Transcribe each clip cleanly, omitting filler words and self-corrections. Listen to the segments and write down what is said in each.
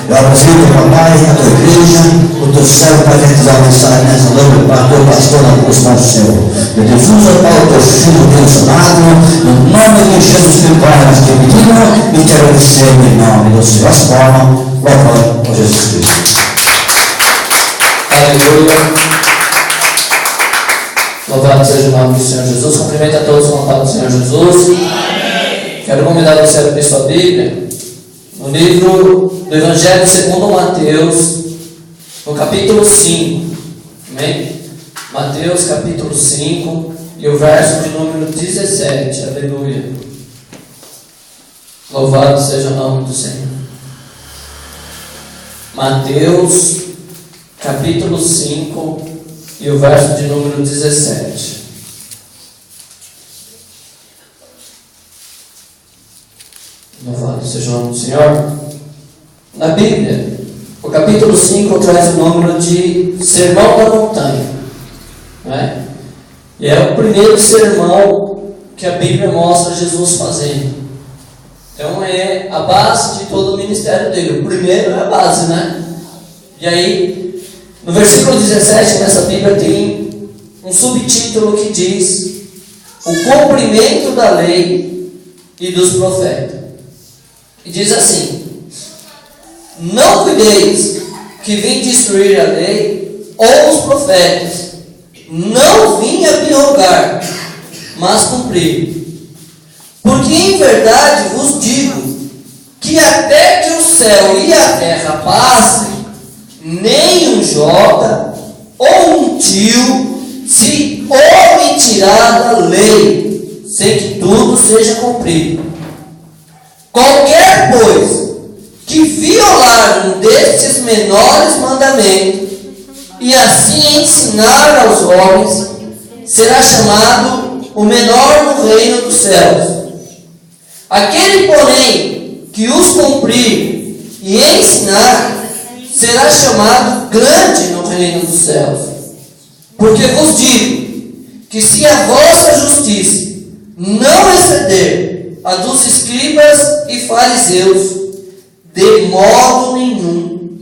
Eu apresento, papai, a tua igreja, o teu servo para que a gente vai avançar nessa noite, para a tua pastora Augusto, Senhor. Eu difuso, Pai, o teu filho abençoado, no nome de Jesus que Pai, nós te pedimos e te agradecemos em nome do Senhor. As palmas, louvado por Jesus Cristo. Aleluia. Louvado seja o nome do Senhor Jesus. Cumprimento a todos com a paz do Senhor Jesus. Amém. Quero convidar você a abrir sua Bíblia no livro do Evangelho segundo Mateus, no capítulo 5. Amém? Mateus capítulo 5 e o verso de número 17. Aleluia. Louvado seja o nome do Senhor. Mateus capítulo 5 e o verso de número 17. Louvado seja o nome do Senhor. Na Bíblia, o capítulo 5 traz o número de Sermão da Montanha, não é? E é o primeiro sermão que a Bíblia mostra Jesus fazendo. Então é a base de todo o ministério dele. O primeiro é a base, né? E aí, no versículo 17 dessa Bíblia tem um subtítulo que diz: o cumprimento da lei e dos profetas. E diz assim: não cuideis que vim destruir a lei ou os profetas. Não vim abrogar, mas cumprir. Porque em verdade vos digo que até que o céu e a terra passem, nem um jota ou um tio se omitirá da lei, sem que tudo seja cumprido. Qualquer, pois, que violar um destes menores mandamentos e assim ensinar aos homens, será chamado o menor no reino dos céus. Aquele, porém, que os cumprir e ensinar, será chamado grande no reino dos céus. Porque vos digo que se a vossa justiça não exceder a dos escribas e fariseus, de modo nenhum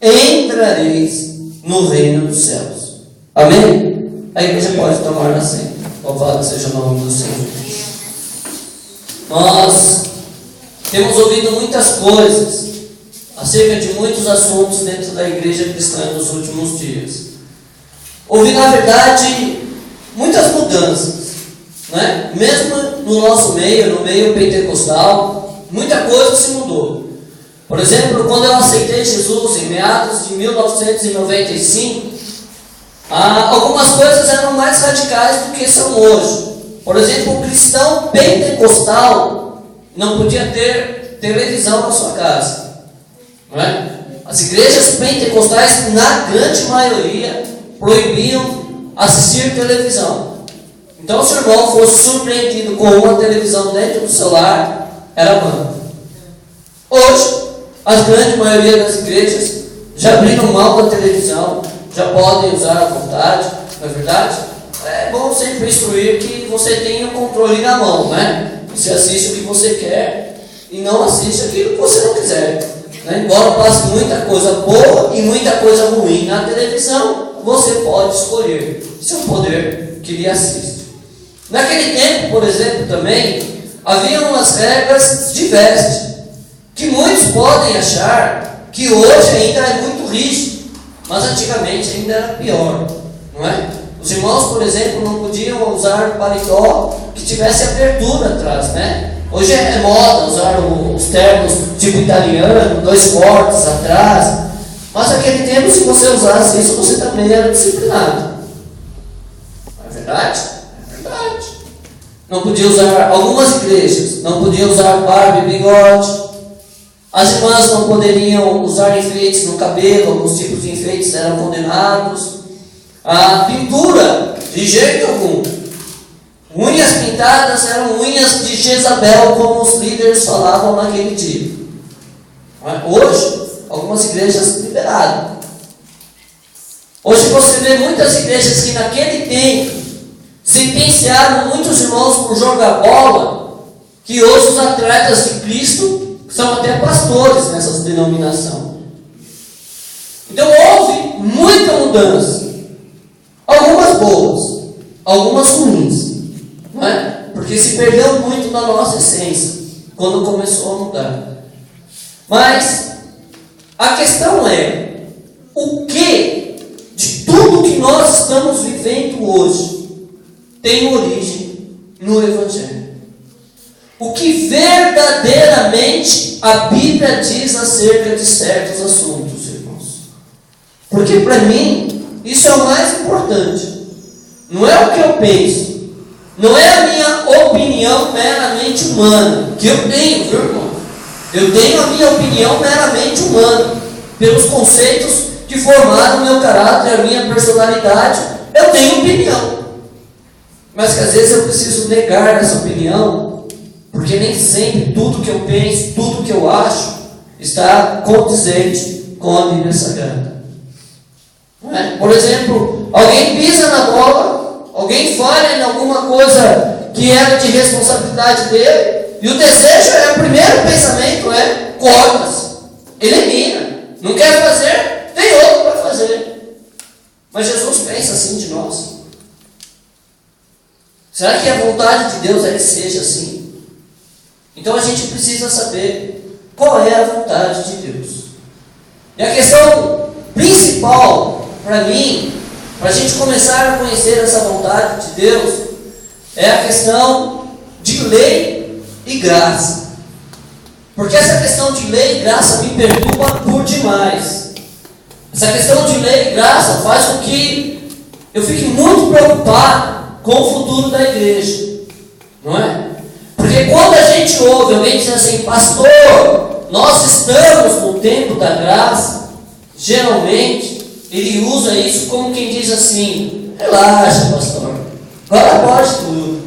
entrareis no reino dos céus. Amém? A igreja pode tomar assento. Louvado seja o nome do Senhor. Nós temos ouvido muitas coisas acerca de muitos assuntos dentro da igreja cristã nos últimos dias. Houve, na verdade, muitas mudanças, né? Mesmo no nosso meio, no meio pentecostal, muita coisa se mudou. Por exemplo, quando eu aceitei Jesus em meados de 1995, algumas coisas eram mais radicais do que são hoje. Por exemplo, um cristão pentecostal não podia ter televisão na sua casa, não é? As igrejas pentecostais, na grande maioria, proibiam assistir televisão. Então, se o irmão fosse surpreendido com uma televisão dentro do celular, era bom. Hoje, a grande maioria das igrejas já abriram mão da televisão, já podem usar à vontade, não é verdade? É bom sempre instruir que você tenha o controle na mão, né? Você assiste o que você quer e não assiste aquilo que você não quiser, né? Embora passe muita coisa boa e muita coisa ruim na televisão, você pode escolher seu poder que lhe assiste. Naquele tempo, por exemplo, também havia umas regras de veste que muitos podem achar que hoje ainda é muito rígido, mas antigamente ainda era pior, não é? Os irmãos, por exemplo, não podiam usar paletó que tivesse abertura atrás, né? Hoje é moda usar os ternos tipo italiano, 2 cortes atrás, mas naquele tempo, se você usasse isso, você também era disciplinado. Não é verdade? É verdade. Não podia usar, algumas igrejas não podiam usar barba e bigode. As irmãs não poderiam usar enfeites no cabelo, alguns tipos de enfeites eram condenados. A pintura, de jeito algum. Unhas pintadas eram unhas de Jezabel, como os líderes falavam naquele dia. Hoje, algumas igrejas liberaram. Hoje você vê muitas igrejas que naquele tempo sentenciaram muitos irmãos por jogar bola, que hoje os atletas de Cristo são até pastores nessas denominações. muita mudança. Algumas boas, algumas ruins, não é? Porque se perdeu muito da nossa essência quando começou a mudar. Mas a questão é, o que de tudo que nós estamos vivendo hoje tem origem no Evangelho? O que verdadeiramente a Bíblia diz acerca de certos assuntos, irmãos? Porque para mim, isso é o mais importante. Não é o que eu penso, não é a minha opinião meramente humana, que eu tenho, viu, irmão? Eu tenho a minha opinião meramente humana, pelos conceitos que formaram o meu caráter, a minha personalidade. Eu tenho opinião, mas que às vezes eu preciso negar essa opinião, porque nem sempre tudo que eu penso, tudo que eu acho, está condizente com a Bíblia Sagrada. Não é? Por exemplo, alguém pisa na bola, alguém falha em alguma coisa que era de responsabilidade dele, e o desejo é, o primeiro pensamento é, corta-se, elimina, não quer fazer, tem outro para fazer. Mas Jesus pensa assim de nós. Será que a vontade de Deus é que seja assim? Então a gente precisa saber qual é a vontade de Deus. E a questão principal para mim, para a gente começar a conhecer essa vontade de Deus, é a questão de lei e graça. Porque essa questão de lei e graça me perturba por demais. Essa questão de lei e graça faz com que eu fique muito preocupado com o futuro da igreja, não é? Porque quando a gente ouve alguém dizer assim, pastor, nós estamos no tempo da graça, geralmente ele usa isso como quem diz assim, relaxa, pastor, agora pode tudo.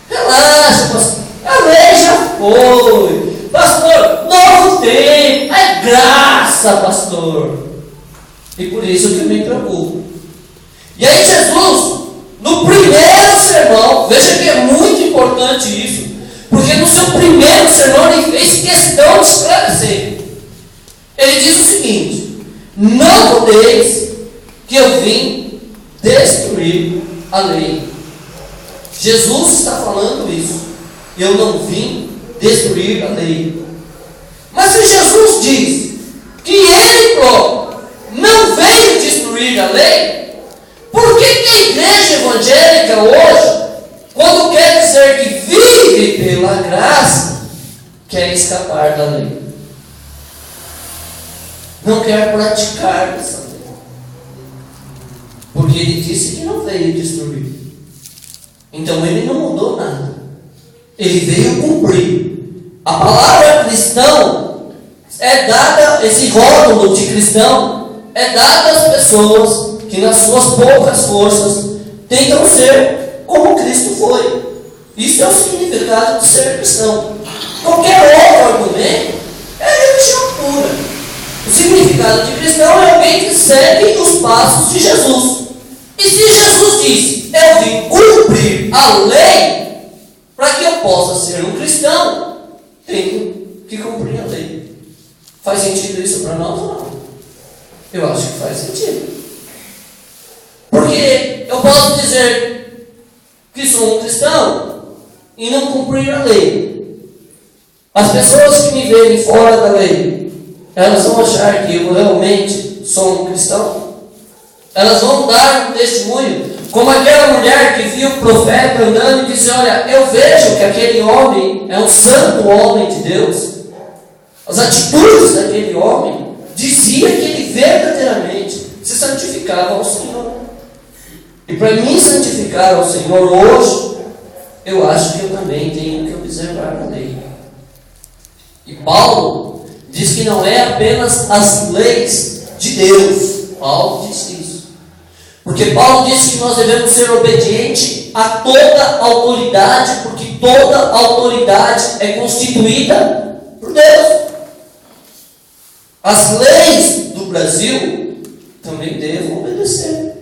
Relaxa, pastor, a lei já foi. Pastor, novo tempo, é graça, pastor. E por isso que eu me preocupo. E aí Jesus, no primeiro sermão, veja que é muito importante isso, porque no seu primeiro sermão ele fez questão de esclarecer. Ele diz o seguinte: não rodeis que eu vim destruir a lei. Jesus está falando isso. Eu não vim destruir a lei. Mas se Jesus diz que ele próprio não veio destruir a lei, por que a igreja evangélica hoje, quando quer dizer que vive pela graça, quer escapar da lei? Não quer praticar essa lei. Porque ele disse que não veio destruir. Então ele não mudou nada. Ele veio cumprir. A palavra cristão é dada, esse rótulo de cristão é dado às pessoas que nas suas poucas forças tentam ser como Cristo foi. Isso é o significado de ser cristão. Qualquer outro argumento é religião pura. O significado de cristão é alguém que segue os passos de Jesus. E se Jesus disse, eu vim cumprir a lei, para que eu possa ser um cristão, tenho que cumprir a lei. Faz sentido isso para nós ou não? Eu acho que faz sentido. Porque eu posso dizer que sou um cristão e não cumprir a lei. As pessoas que me verem fora da lei, elas vão achar que eu realmente sou um cristão? Elas vão dar um testemunho, como aquela mulher que viu o profeta andando e disse, olha, eu vejo que aquele homem é um santo homem de Deus. As atitudes daquele homem diziam que ele verdadeiramente se santificava ao Senhor. E para mim santificar ao Senhor hoje, eu acho que eu também tenho que observar a lei. E Paulo diz que não é apenas as leis de Deus. Paulo diz isso. Porque Paulo disse que nós devemos ser obedientes a toda autoridade, porque toda autoridade é constituída por Deus. As leis do Brasil também devem obedecer.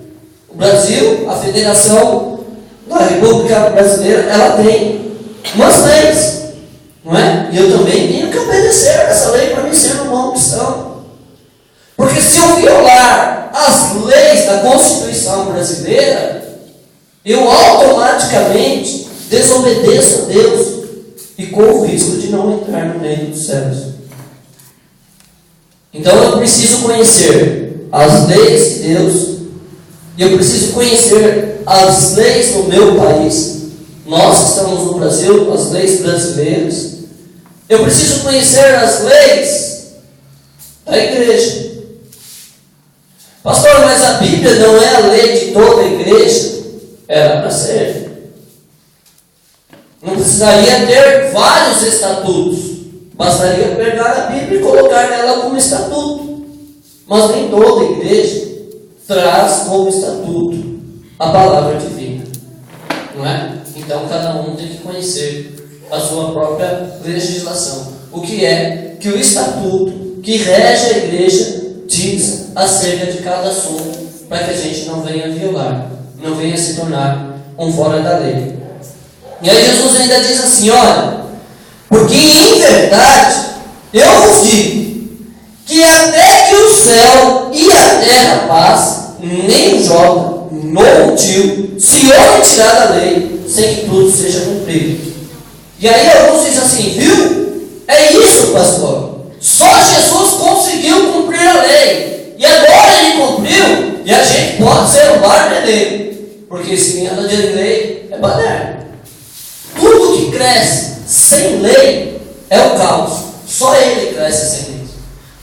O Brasil, a Federação da República Brasileira, ela tem umas leis, não é? E eu também tenho que obedecer essa lei para mim ser um bom cristão. Porque se eu violar a da Constituição brasileira, eu automaticamente desobedeço a Deus e corro o risco de não entrar no reino dos céus. Então eu preciso conhecer as leis de Deus, e eu preciso conhecer as leis do meu país. Nós estamos no Brasil, as leis brasileiras. Eu preciso conhecer as leis da igreja. Pastor, mas a Bíblia não é a lei de toda a igreja? Era para ser. Não precisaria ter vários estatutos. Bastaria pegar a Bíblia e colocar nela como estatuto. Mas nem toda a igreja traz como estatuto a palavra divina. Não é? Então cada um tem que conhecer a sua própria legislação. O que é que o estatuto que rege a igreja diz acerca de cada assunto, para que a gente não venha violar, não venha se tornar um fora da lei. E aí Jesus ainda diz assim: olha, porque em verdade eu vos digo que até que o céu e a terra passem, nem J, no tio, se homem tirar da lei, sem que tudo seja cumprido. E aí alguns dizem assim: viu? É isso, pastor. Só Jesus conseguiu cumprir a lei. E agora ele cumpriu, e a gente pode ser o barco dele. Porque se quem anda de lei é baderno. Tudo que cresce sem lei é o caos. Só ele cresce sem lei.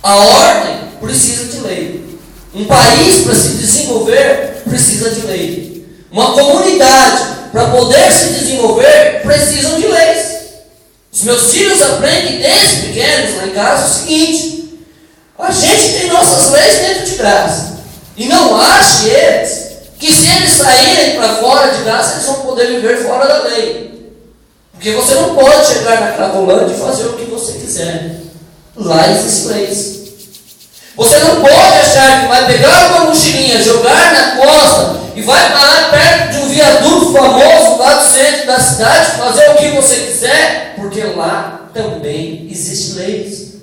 A ordem precisa de lei. Um país, para se desenvolver, precisa de lei. Uma comunidade, para poder se desenvolver, precisam de leis. Os meus filhos aprendem desde pequenos lá em casa o seguinte: a gente tem nossas leis dentro de casa. E não ache eles que se eles saírem para fora de casa, eles vão poder viver fora da lei. Porque você não pode chegar na Cracolândia e fazer o que você quiser. Lá existem leis. Você não pode achar que vai pegar uma mochilinha, jogar na costa e vai parar perto de um viaduto famoso lá do centro da cidade, fazer o que você quiser, porque lá também existem leis.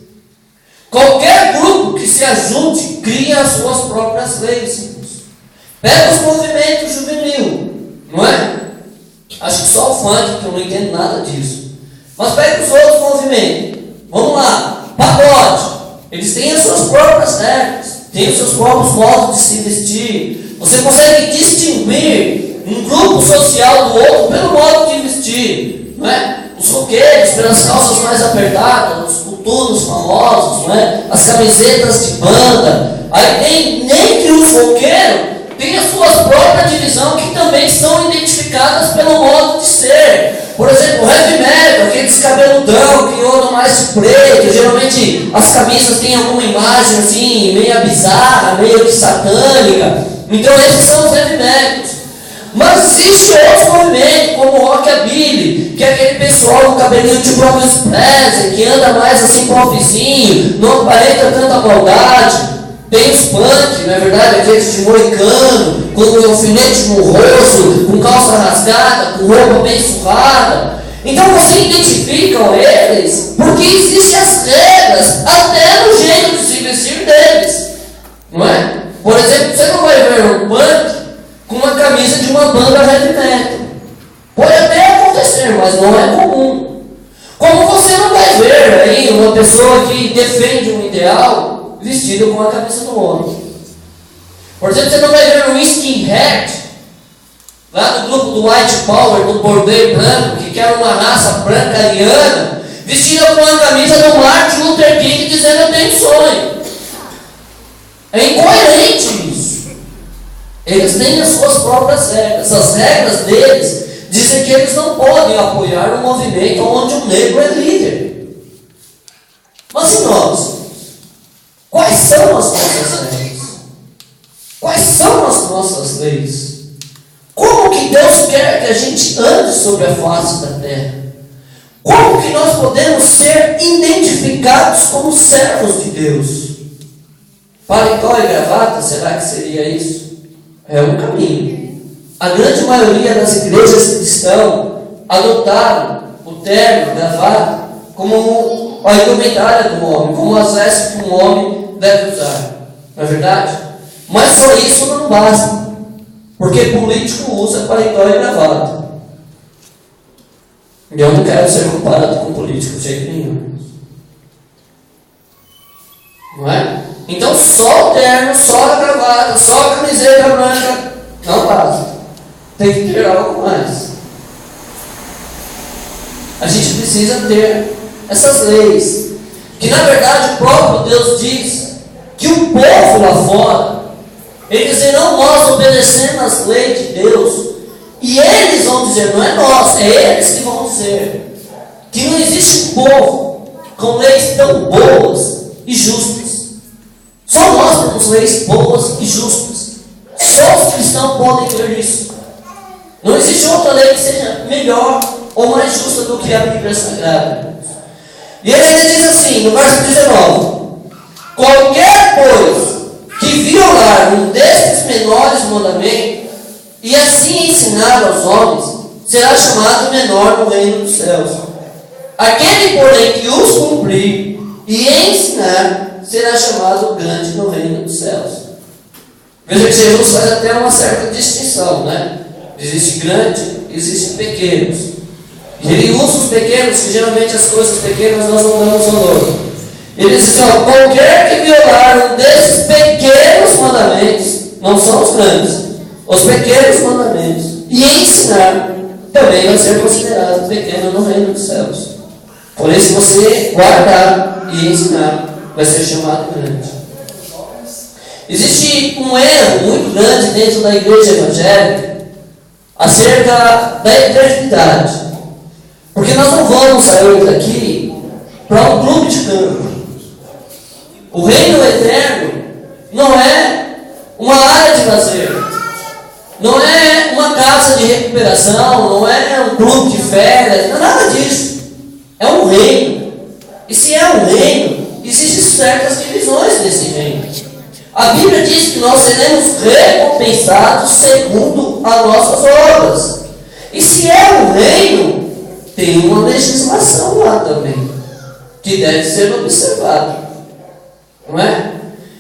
Qualquer grupo que se ajunte cria as suas próprias leis. Pega os movimentos juvenil, não é? Acho que só o funk, que eu não entendo nada disso. Mas pega os outros movimentos. Vamos lá, pagode. Eles têm as suas próprias regras, têm os seus próprios modos de se vestir. Você consegue distinguir um grupo social do outro pelo modo de vestir, não é? Os roqueiros pelas calças mais apertadas, os coturnos famosos, não é? As camisetas de banda. Aí tem, nem que os roqueiros têm as suas próprias divisões que também são identificadas pelo modo de ser. Por exemplo, o heavy metal, aqueles cabeludão que andam mais de preto, geralmente as camisas têm alguma imagem assim, meio bizarra, meio que satânica. Então esses são os heavy metals. Mas existe outros movimentos, como o rockabilly, que é aquele pessoal com cabelinho de Elvis Presley, que anda mais assim pobrezinho, não aparenta tanta maldade. Tem os punk, não é verdade? Aqueles de moicano, com um alfinete no rosto, com calça rasgada, com roupa bem surrada. Então você identifica eles porque existem as regras, até no jeito de se vestir deles. Não é? Por exemplo, você não vai ver um punk com uma camisa de uma banda heavy metal. Pode até acontecer, mas não é comum. Como você não vai ver aí uma pessoa que defende um ideal vestido com a camisa do homem. Por exemplo, você não vai ver um skinhead lá do grupo do White Power, do bordê branco, que quer uma raça branca ariana, vestido com a camisa do Martin Luther King dizendo: eu tenho sonho. É incoerente isso. Eles têm as suas próprias regras. As regras deles dizem que eles não podem apoiar um movimento onde um negro é líder. Mas e nós? Quais são as nossas regras? Quais são as nossas leis? Como que Deus quer que a gente ande sobre a face da terra? Como que nós podemos ser identificados como servos de Deus? Paletó e gravata, será que seria isso? É um caminho. A grande maioria das igrejas cristãs adotaram o terno, gravata, como a indumentária do homem, como as vestes que um homem deve usar. Não é verdade? Mas só isso não basta, porque político usa paletó e gravata. E eu não quero ser comparado com político de jeito nenhum. Não é? Então só o terno, só a gravata, só a camiseta branca não basta. Tem que ter algo mais. A gente precisa ter essas leis. Que na verdade o próprio Deus diz que o povo lá fora, eles irão nós obedecendo as leis de Deus. E eles vão dizer, não é nós, é eles que vão dizer, que não existe um povo com leis tão boas e justas. Só nós temos leis boas e justas. Só os cristãos podem ter isso. Não existe outra lei que seja melhor ou mais justa do que a Bíblia Sagrada. E ele ainda diz assim, no verso 19: qualquer coisa que violar um desses menores mandamentos e assim ensinar aos homens, será chamado menor no reino dos céus. Aquele, porém, que os cumprir e ensinar, será chamado grande no reino dos céus. Veja que Jesus faz até uma certa distinção, né? Existe grande, existe pequenos. E ele usa os pequenos, que geralmente as coisas pequenas nós não damos valor. Ele diz assim, ó, qualquer que violar um desses pequenos mandamentos, não são os grandes, os pequenos mandamentos, e ensinar, também vai ser considerado pequeno no reino dos céus. Porém, se você guardar e ensinar, vai ser chamado grande. Existe um erro muito grande dentro da igreja evangélica acerca da eternidade. Porque nós não vamos sair daqui para um clube de campo. O reino eterno não é uma área de lazer, não é uma casa de recuperação, não é um clube de férias, não é nada disso. É um reino. E se é um reino, existem certas divisões nesse reino. A Bíblia diz que nós seremos recompensados segundo as nossas obras. E se é um reino, tem uma legislação lá também, que deve ser observada. Não é?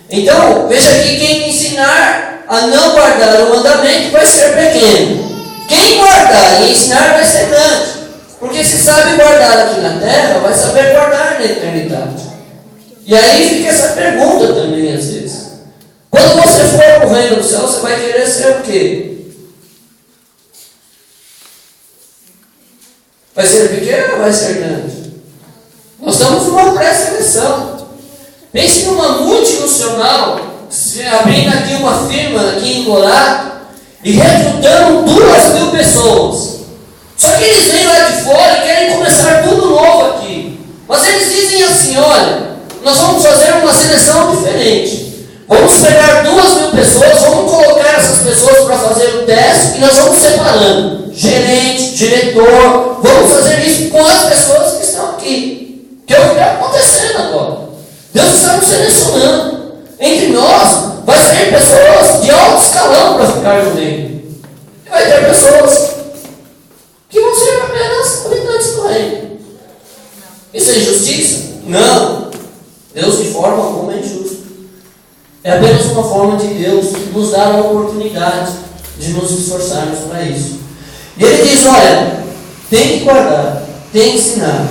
Então, veja aqui, quem ensinar a não guardar o mandamento vai ser pequeno. Quem guardar e ensinar vai ser grande. Porque se sabe guardar aqui na terra, vai saber guardar na eternidade. E aí fica essa pergunta também às vezes. Quando você for para o reino do céu, você vai querer ser o quê? Vai ser pequeno ou vai ser grande? Nós estamos numa pré-seleção. Pense numa multinacional, abrindo aqui uma firma aqui em Morato e recrutando 2.000 pessoas. Só que eles vêm lá de fora e querem começar tudo novo aqui. Mas eles dizem assim, olha, nós vamos fazer uma seleção diferente. Vamos pegar 2.000 pessoas, vamos colocar essas pessoas para fazer o teste e nós vamos separando. Gerente, diretor, vamos fazer isso com as pessoas que estão aqui. Que é o que está acontecendo agora. Deus está nos selecionando. Entre nós, vai ser pessoas de alto escalão para ficar no meio. E vai ter pessoas que vão ser apenas habitantes do reino. Isso é injustiça? Não. Deus de forma alguma é injusto. É apenas uma forma de Deus nos dar a oportunidade de nos esforçarmos para isso. E ele diz, olha, tem que guardar, tem que ensinar.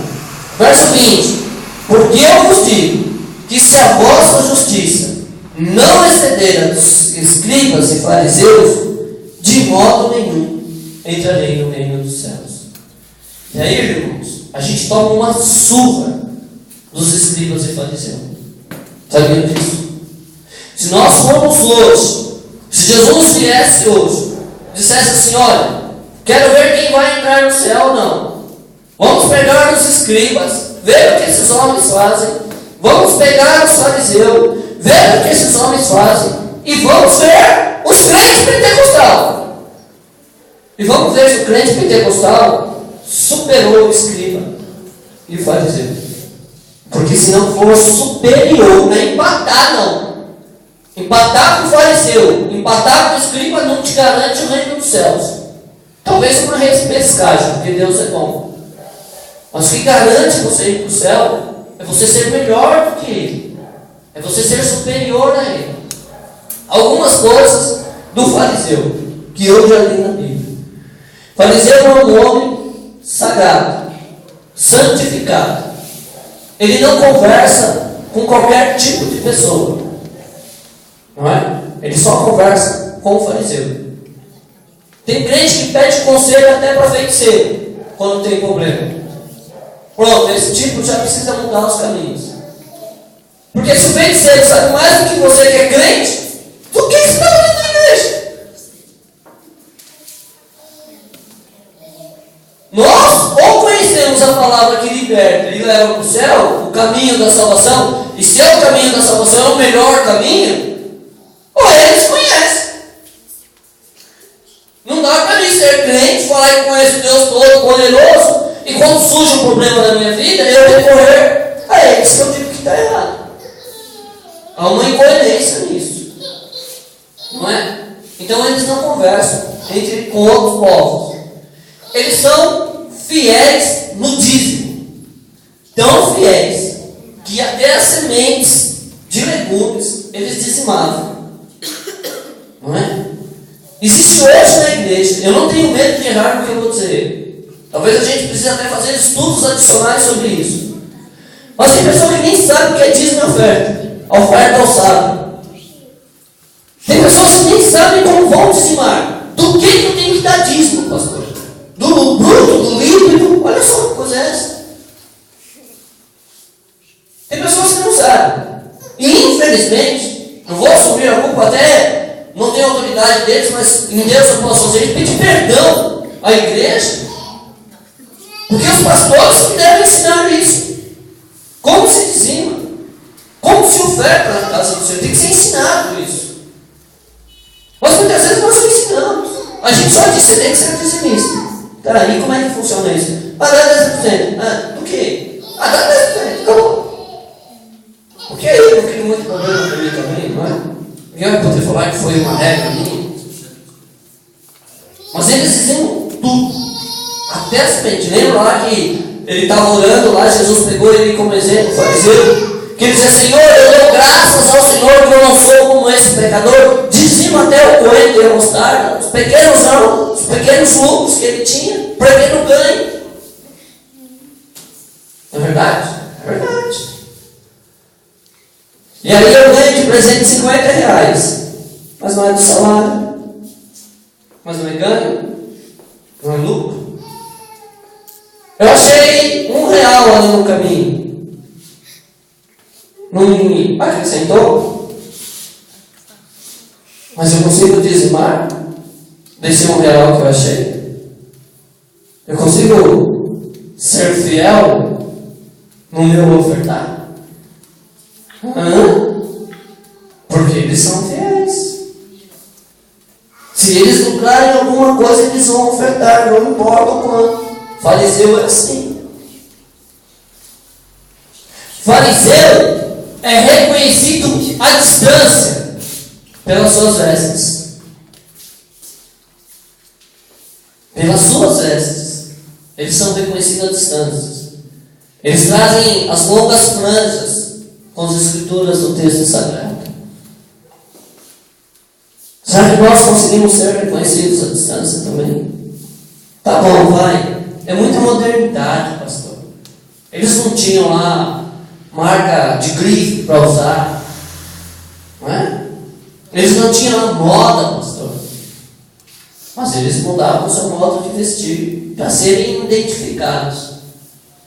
Verso 20, porque eu vos digo, que se a vossa justiça não exceder a dos escribas e fariseus, de modo nenhum entrarei no reino dos céus. E aí, irmãos, a gente toma uma surra dos escribas e fariseus. Sabiam disso? Se nós formos hoje, se Jesus viesse hoje, dissesse assim, olha, quero ver quem vai entrar no céu ou não. Vamos pegar os escribas, ver o que esses homens fazem. Vamos pegar os fariseus, ver o que esses homens fazem. E vamos ver os crentes pentecostais. E vamos ver se o crente pentecostal superou o escriba e o fariseu. Porque se não for superior, não é empatar não. Empatar com o fariseu, empatar com o escriba não te garante o reino dos céus. Talvez uma repescagem, porque Deus é bom. Mas o que garante você ir para o céu é você ser melhor do que ele. É você ser superior a ele. algumas coisas do fariseu, que eu já li na Bíblia. Fariseu é um homem sagrado, santificado. Ele não conversa com qualquer tipo de pessoa, não é? Ele só conversa com o fariseu. Tem crente que pede conselho até para feiticeiro, quando tem problema. Pronto, esse tipo já precisa mudar os caminhos. Porque se o feiticeiro sabe mais do que você que é crente, do que você está fazendo na igreja? Nós ou conhecemos a palavra que liberta e leva para o céu, o caminho da salvação, e se é o caminho da salvação é o melhor caminho, ou eles conhecem. Não dá para mim ser crente, falar que conheço Deus Todo-Poderoso, e quando surge um problema na minha vida, eu recorrer a eles que eu digo que está errado. Há uma incoerência nisso, não é? Então eles não conversam com outros povos. Eles são fiéis no dízimo, tão fiéis que até as sementes de legumes eles dizimavam, não é? Existe hoje na igreja, eu não tenho medo de errar no que eu vou dizer, talvez a gente precise até fazer estudos adicionais sobre isso, mas tem pessoas que nem sabem o que é dízimo e oferta. A oferta não sabe. Tem pessoas que nem sabem como vão dizimar. Do que eu tenho que dar dízimo, pastor? Do bruto, do líquido? Olha só que coisa é essa. Tem pessoas que não sabem. E infelizmente, não vou assumir a culpa, até não tenho autoridade deles, mas em Deus eu posso fazer, pedir perdão à igreja. Porque os pastores que devem ensinar isso. Como se dizima. Como se oferta na casa do Senhor? Tem que ser ensinado isso. Mas muitas vezes nós não ensinamos. A gente só diz, você tem que ser dizimista. Peraí, como é que funciona isso? Dá 10%. Do quê? Dá 10%. Acabou. Porque aí eu não crio muito problema para mim também, não é? Ninguém vai poder falar que foi uma regra minha. Mas eles dizem tudo. Até a semente. Lembra lá que ele estava orando lá, Jesus pegou ele como exemplo, fariseu. Que ele dizia, Senhor, eu dou graças ao Senhor que eu não sou como esse pecador. Dizima até o coentro e a mostarda. Os pequenos lucros que ele tinha, pequeno ganho. Não é verdade? É verdade. E aí eu ganho de presente R$50. Mas não é do salário. Mas não é ganho. Não é lucro. Eu achei R$1 ali no caminho. Não me acrescentou, mas eu consigo dizimar desse R$1 que eu achei. Eu consigo ser fiel no meu ofertar. Porque eles são fiéis. Se eles lucrarem alguma coisa, eles vão ofertar, não importa o quanto. Fariseu é assim. Fariseu é reconhecido à distância pelas suas vestes. Pelas suas vestes. Eles são reconhecidos à distância. Eles trazem as longas franjas com as escrituras do texto sagrado. Será que nós conseguimos ser reconhecidos à distância também? Tá bom, vai. É muita modernidade, pastor. Eles não tinham lá marca de grife para usar, não é? Eles não tinham moda, pastor, mas eles mudavam o seu modo de vestir para serem identificados,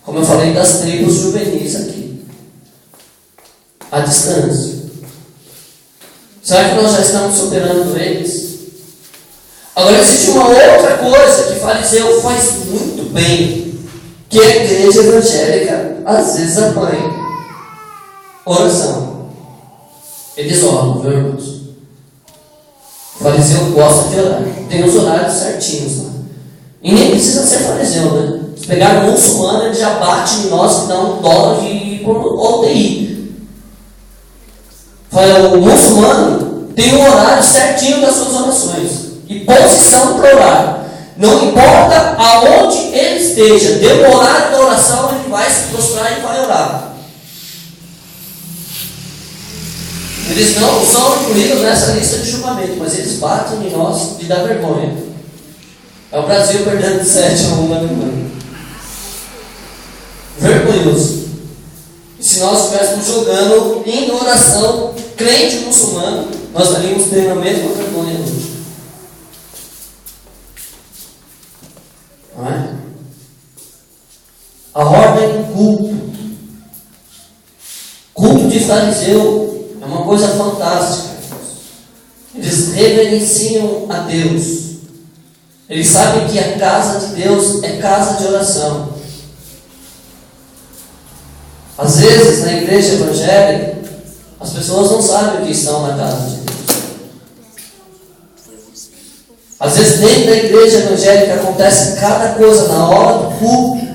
como eu falei das tribos juvenis aqui, à distância. Será que nós já estamos superando eles? Agora existe uma outra coisa que fariseu faz muito bem, que a igreja evangélica às vezes apanha. Oração. Eles oram, viu, irmãos? O fariseu gosta de orar. Tem os horários certinhos lá. E nem precisa ser fariseu, né? Se pegar um muçulmano, ele já bate em nós que dá $1 de ir por UTI. O muçulmano tem um horário certinho das suas orações. E posição para orar. Não importa aonde ele esteja, deu o horário da oração, ele vai se prostrar e vai orar. Eles não são incluídos nessa lista de julgamento, mas eles batem em nós e dá vergonha. É o Brasil perdendo de 7-1 na Alemanha. Vergonhoso. E se nós estivéssemos jogando em oração, crente muçulmano, nós estaríamos tendo a mesma vergonha hoje. Não é? A ordem do culto. Culto de fariseu é uma coisa fantástica. Eles reverenciam a Deus. Eles sabem que a casa de Deus é casa de oração. Às vezes, na igreja evangélica, as pessoas não sabem o que estão na casa de Deus. Às vezes, dentro da igreja evangélica, acontece cada coisa na hora do culto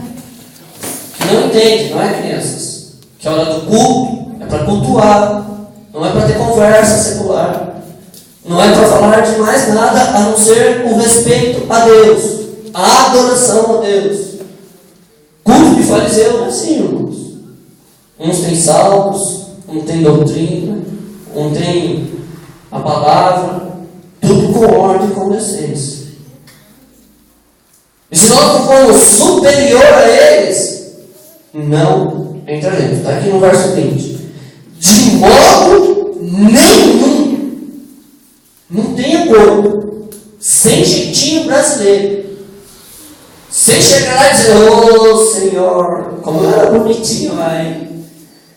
que não entende, não é, crianças? Que a hora do culto é para cultuar, não é para ter conversa secular. Não é para falar de mais nada a não ser o respeito a Deus, a adoração a Deus. Culto de fariseu não é assim, irmãos. Uns têm salmos, um tem doutrina, um tem a palavra, tudo com ordem e com decência. E se nós não formos superior a eles, não entraremos. Está aqui no verso 20. De modo nenhum. Não tem acordo. Sem jeitinho brasileiro. Sem chegar lá e dizer, ô Senhor, como eu era bonitinho lá, hein?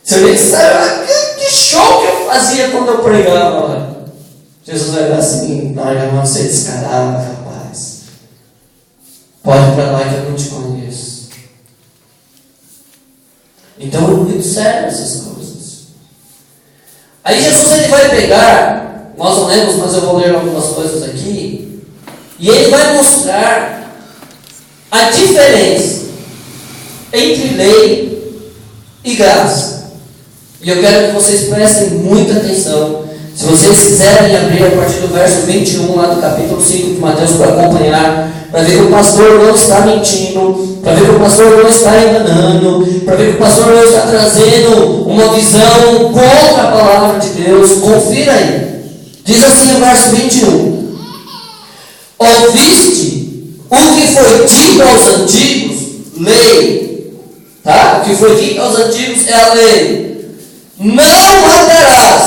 Você nem sabe que show que eu fazia quando eu pregava lá. Jesus vai dar assim, larga a mão, você descarado, rapaz. Pode ir para lá que eu não te conheço. Então é muito sério essas coisas. Aí Jesus ele vai pegar. Nós não lemos, mas eu vou ler algumas coisas aqui. E ele vai mostrar a diferença entre lei e graça. E eu quero que vocês prestem muita atenção. Se vocês quiserem abrir a partir do verso 21, lá do capítulo 5 de Mateus, para acompanhar, para ver que o pastor não está mentindo, para ver que o pastor não está enganando, para ver que o pastor não está trazendo uma visão contra a palavra de Deus. Confira aí. Diz assim o verso 21. Ouviste o que foi dito aos antigos? Lei. Tá? O que foi dito aos antigos é a lei. Não matarás,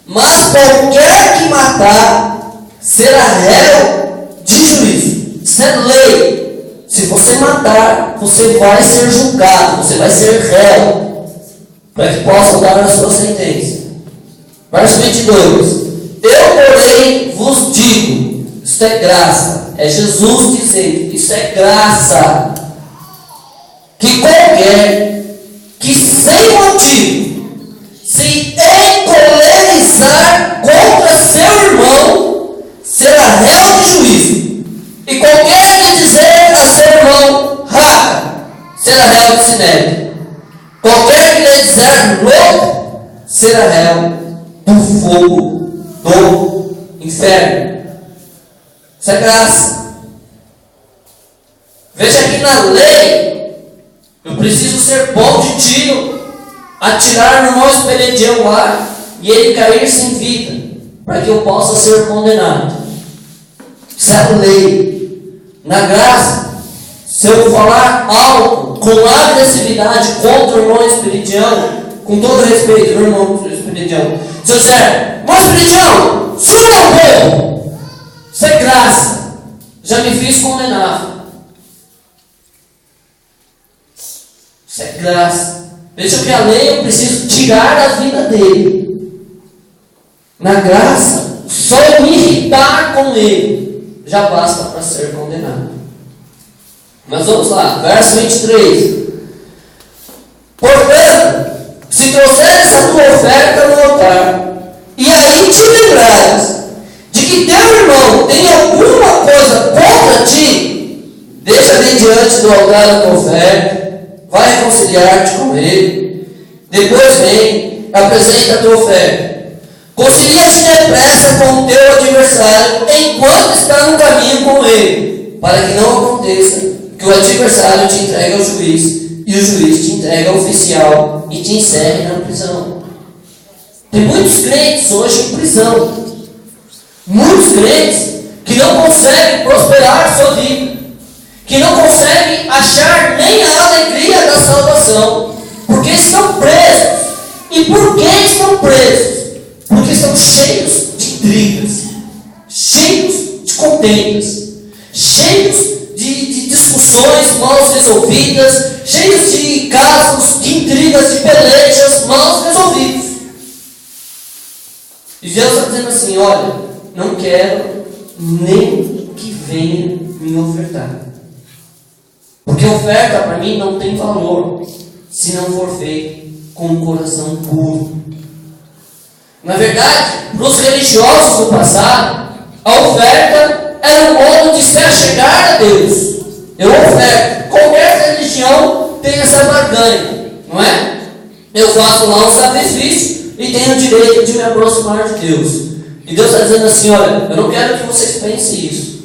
mas qualquer que matar será réu de juízo. Isso é lei. Se você matar, você vai ser julgado, você vai ser réu, para que possa dar a sua sentença. Verso 22. Eu, porém, vos digo, isso é graça, é Jesus dizendo, isso é graça, que qualquer que sem motivo se encolerizar contra seu irmão será réu de juízo, e qualquer que dizer a seu irmão raca será réu de sinédrio, qualquer que lhe dizer louco será réu do fogo do inferno. Isso é graça. Veja que na lei eu preciso ser bom de tiro, atirar no irmão espelhedião lá e ele cair sem vida, para que eu possa ser condenado. Isso é lei. Na graça, se eu falar algo com agressividade contra o irmão espelhedião, com todo respeito do irmão espelhedião, se eu disser, irmão espelhedião, suba um pouco, isso é graça, já me fiz condenado. Isso é graça. Veja que a lei eu preciso tirar da vida dele. Na graça, só eu me irritar com ele já basta para ser condenado. Mas vamos lá, verso 23. Portanto, se trouxeres a tua oferta no altar, e aí te lembrares de que teu irmão tem alguma coisa contra ti, deixa bem diante do altar a tua oferta, vai reconciliar-te com ele, depois vem, apresenta a tua oferta. Concilia-te depressa com o teu adversário enquanto está no caminho com ele, para que não aconteça que o adversário te entregue ao juiz, e o juiz te entregue ao oficial e te encerre na prisão. Tem muitos crentes hoje em prisão. Muitos crentes que não conseguem prosperar sua vida, que não conseguem achar nem a alegria da salvação, porque estão presos. E por que estão presos? Porque estão cheios de intrigas, cheios de contendas, cheios de discussões mal resolvidas, cheios de casos, de intrigas, de pelejas mal resolvidos. E Deus está dizendo assim: olha, não quero nem que venha me ofertar. Porque oferta para mim não tem valor se não for feito com um coração puro. Na verdade, para os religiosos do passado, a oferta era um modo de se achegar a Deus. Eu oferto. Qualquer religião tem essa barganha, não é? Eu faço lá um sacrifício e tenho o direito de me aproximar de Deus. E Deus está dizendo assim: olha, eu não quero que vocês pensem isso.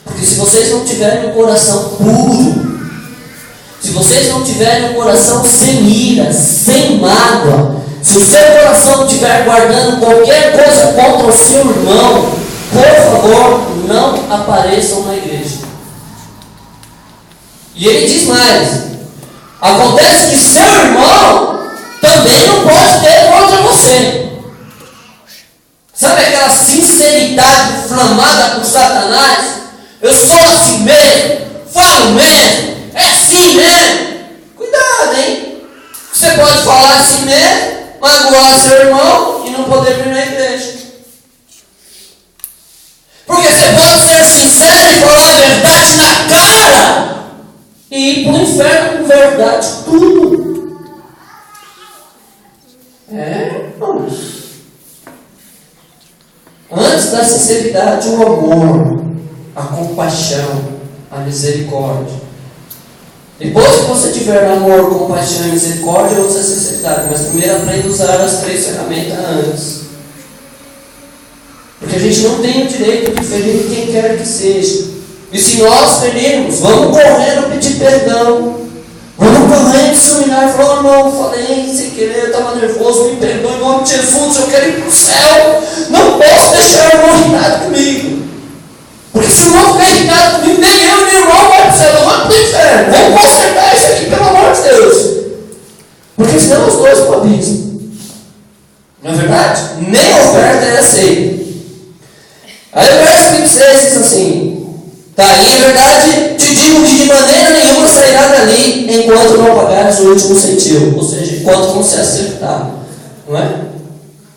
Porque se vocês não tiverem um coração puro, se vocês não tiverem um coração sem ira, sem mágoa, se o seu coração estiver guardando qualquer coisa contra o seu irmão, por favor, não apareçam na igreja. E ele diz mais: acontece que seu irmão também não pode ter contra você. Sabe aquela sinceridade inflamada por Satanás? Eu sou assim mesmo, falo mesmo, é assim mesmo. Cuidado, hein? Você pode falar assim mesmo, magoar seu irmão e não poder vir na igreja. Porque você pode ser sincero e falar a verdade na cara e ir para o inferno com verdade tudo. Irmãos. Antes da sinceridade, o amor, a compaixão, a misericórdia. Depois que você tiver amor, compaixão e misericórdia, usa a sinceridade. Mas primeiro aprenda a usar as 3 ferramentas antes. Porque a gente não tem o direito de ferir quem quer que seja. E se nós ferirmos, vamos correndo pedir perdão. Vamos correndo se humilhar e falar: irmão, falei sem querer, eu estava nervoso, me perdoe em nome de Jesus, eu quero ir para o céu. Não posso deixar o irmão irritado comigo. Porque se o irmão ficar irritado comigo, nem eu nem o irmão vai para o céu, eu vou para o inferno. Vamos consertar isso aqui, pelo amor de Deus. Porque senão os dois vão abismo. Não é verdade? Nem a oferta é aceita. Aí o verso 26 diz assim: tá, e em verdade te digo que de maneira nenhuma sairá dali enquanto não pagares o último centavo. Ou seja, enquanto não se acertar. Não é?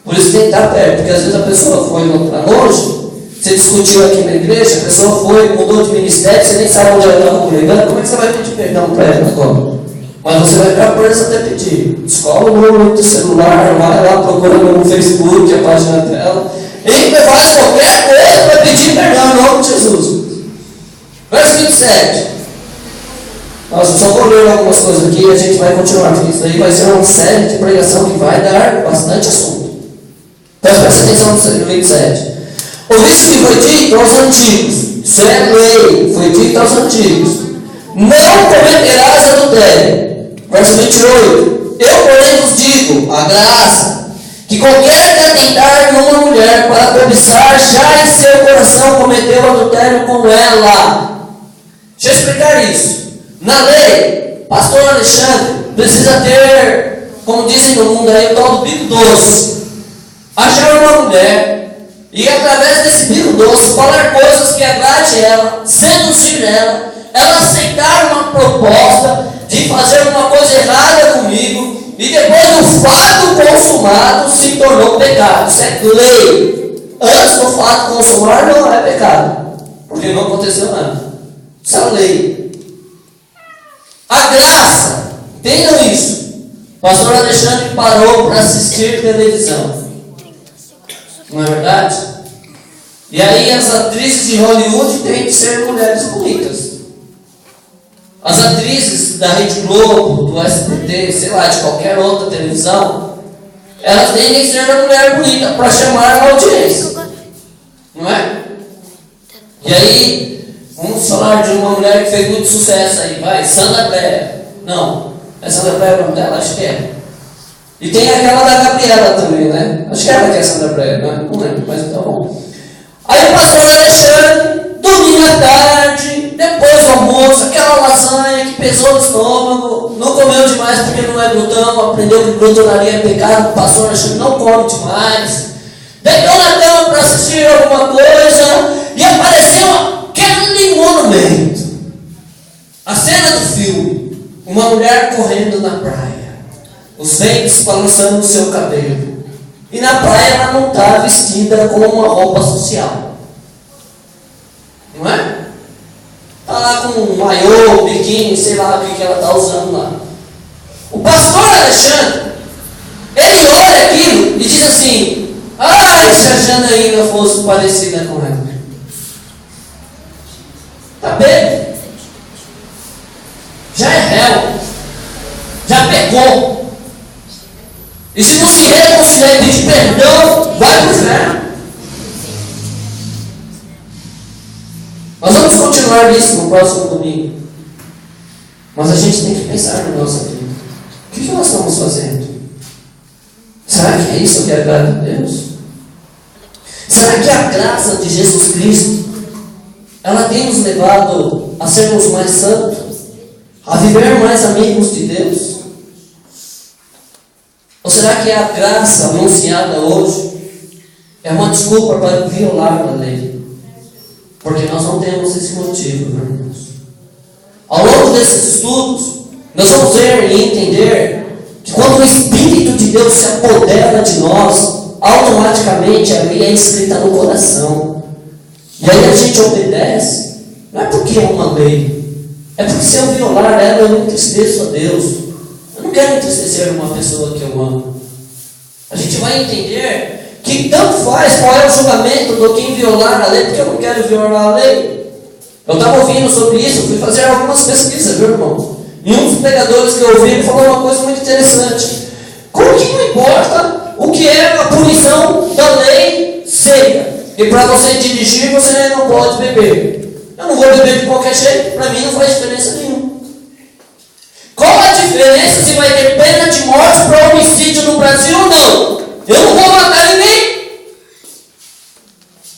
Por isso tem que estar perto. Porque às vezes a pessoa foi para longe, você discutiu aqui na igreja, a pessoa foi, mudou de ministério, você nem sabe onde ela estava congregando, como é que você vai pedir perdão para ela agora? Mas você vai ficar preso até pedir. Escola o número do celular, vai lá procurando no Facebook, a página dela. Ele faz qualquer coisa para pedir perdão em nome de Jesus. Verso 27. Nossa, eu só vou ler algumas coisas aqui e a gente vai continuar. Isso aí vai ser uma série de pregação que vai dar bastante assunto. Então presta atenção no 27. Ouviste que foi dito aos antigos. Isso é lei. Foi dito aos antigos: não cometerás adultério. Verso 28. Eu, porém, vos digo a graça, que qualquer que atentar numa mulher para cobiçar, já em seu coração cometeu adultério com ela. Deixa eu explicar isso. Na lei, pastor Alexandre precisa ter, como dizem no mundo aí, o tal do bico doce. Achar uma mulher e, através desse bico doce, falar coisas que agrade ela, seduzir ela, ela aceitar uma proposta de fazer uma coisa errada comigo, e depois do fato consumado se tornou pecado. Isso é lei. Antes do fato consumar não é pecado, porque não aconteceu nada. Isso é lei. A graça, entendam isso. O pastor Alexandre parou para assistir televisão. Não é verdade? E aí as atrizes de Hollywood têm que ser mulheres bonitas. As atrizes da Rede Globo, do SBT, sei lá, de qualquer outra televisão, elas têm que ser uma mulher bonita para chamar a audiência. Não é? E aí, vamos falar de uma mulher que fez muito sucesso aí, vai, Sandra Blair. Não, é Sandra Blair o nome dela? Acho que é. E tem aquela da Gabriela também, né? Acho que era que é a Sandra Breia, né? Não lembro, mas tá bom. Aí o pastor Alexandre, domingo à tarde, depois do almoço, aquela lasanha que pesou no estômago, não comeu demais porque não é glutão, aprendeu que glutonaria é pecado, o pastor Alexandre não come demais, deitou na cama para assistir alguma coisa, e apareceu aquele monumento. A cena do filme, uma mulher correndo na praia, os ventos balançando o seu cabelo. E na praia ela não está vestida com uma roupa social. Não é? Está lá com um maiô, biquíni, sei lá o que ela está usando lá. O pastor Alexandre, ele olha aquilo e diz assim: ai, se a Janaína fosse parecida com ela. Está bem? Já é réu. Já pecou. E se não se reconciliar e pedir perdão, vai para o inferno. Nós vamos continuar nisso no próximo domingo. Mas a gente tem que pensar na nossa vida. O que nós estamos fazendo? Será que é isso que agrada a Deus? Será que a graça de Jesus Cristo, ela tem nos levado a sermos mais santos? A viver mais amigos de Deus? Ou será que a graça anunciada hoje é uma desculpa para violar a lei? Porque nós não temos esse motivo, irmãos. Ao longo desses estudos, nós vamos ver e entender que quando o Espírito de Deus se apodera de nós, automaticamente a lei é escrita no coração. E aí a gente obedece, não é porque é uma lei, é porque se eu violar ela, eu não entristeço a Deus. Eu não quero entristecer uma pessoa que eu amo. A gente vai entender que tanto faz qual é o julgamento do quem violar a lei, porque eu não quero violar a lei. Eu estava ouvindo sobre isso, fui fazer algumas pesquisas, viu, irmão? E um dos pregadores que eu ouvi, ele falou uma coisa muito interessante. Como que não importa o que é a punição da lei seca? E para você dirigir, você não pode beber. Eu não vou beber de qualquer jeito, para mim não faz diferença nenhuma. Qual a diferença se vai ter pena de morte para homicídio no Brasil ou não? Eu não vou matar ninguém.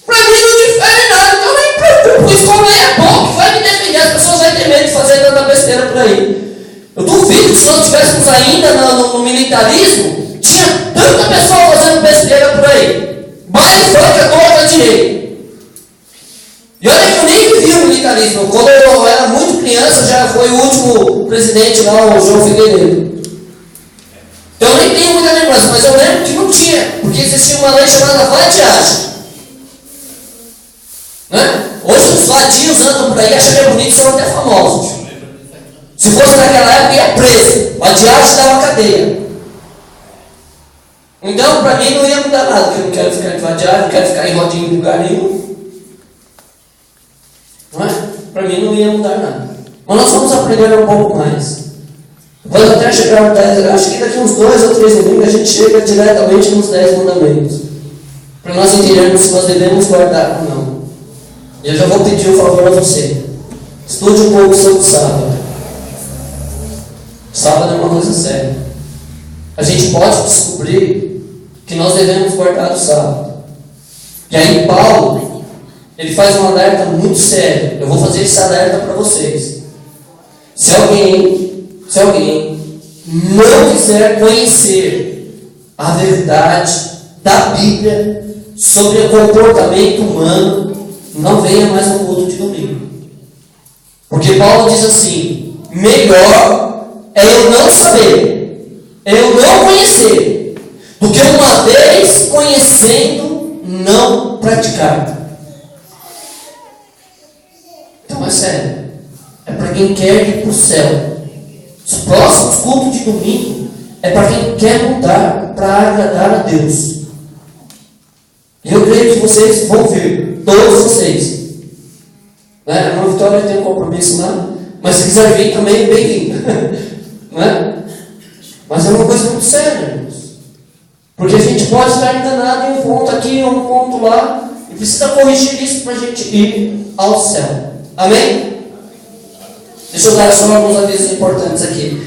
Para mim não difere nada, então nem me preocupo. Isso como é bom que vai me defender, as pessoas vão ter medo de fazer tanta besteira por aí. Eu duvido que se nós estivéssemos ainda no militarismo, tinha tanta pessoa fazendo besteira por aí. Mais funk a torta direita. E olha que eu nem vivi o militarismo. Quando eu era muito criança, já foi o último presidente lá, o João Figueiredo. Então eu nem tenho muita lembrança, mas eu lembro que não tinha, porque existia uma lei chamada vadiagem. Né? Hoje os vadios andam por aí, acham que é bonito e são até famosos. Se fosse naquela época, ia preso. Vadiagem dava cadeia. Então, para mim, não ia mudar nada, porque eu não quero ficar de vadiagem, não quero ficar em rodinho em lugar nenhum. Não é? Para mim não ia mudar nada. Mas nós vamos aprender um pouco mais. Vamos até chegar aos 10, acho que daqui uns 2 ou 3 domingos a gente chega diretamente nos 10 mandamentos. Para nós entendermos se nós devemos guardar ou não. E eu já vou pedir um favor a você. Estude um pouco sobre o sábado. Sábado é uma coisa séria. A gente pode descobrir que nós devemos guardar o sábado. E aí Paulo, ele faz um alerta muito sério. Eu vou fazer esse alerta para vocês. Se alguém não quiser conhecer a verdade da Bíblia sobre o comportamento humano, não venha mais no culto de domingo. Porque Paulo diz assim: melhor é eu não saber, é eu não conhecer, do que uma vez conhecendo, não praticar. Então é sério. É para quem quer ir para o céu. Os próximos cultos de domingo é para quem quer mudar para agradar a Deus. E eu creio que vocês vão ver, todos vocês. Né? A irmã Vitória tem um compromisso lá, mas se quiser vir também, bem-vindo. Né? Mas é uma coisa muito séria, irmãos. Porque a gente pode estar enganado em um ponto aqui, um ponto lá, e precisa corrigir isso para a gente ir ao céu. Amém? Deixa eu dar só alguns avisos importantes aqui.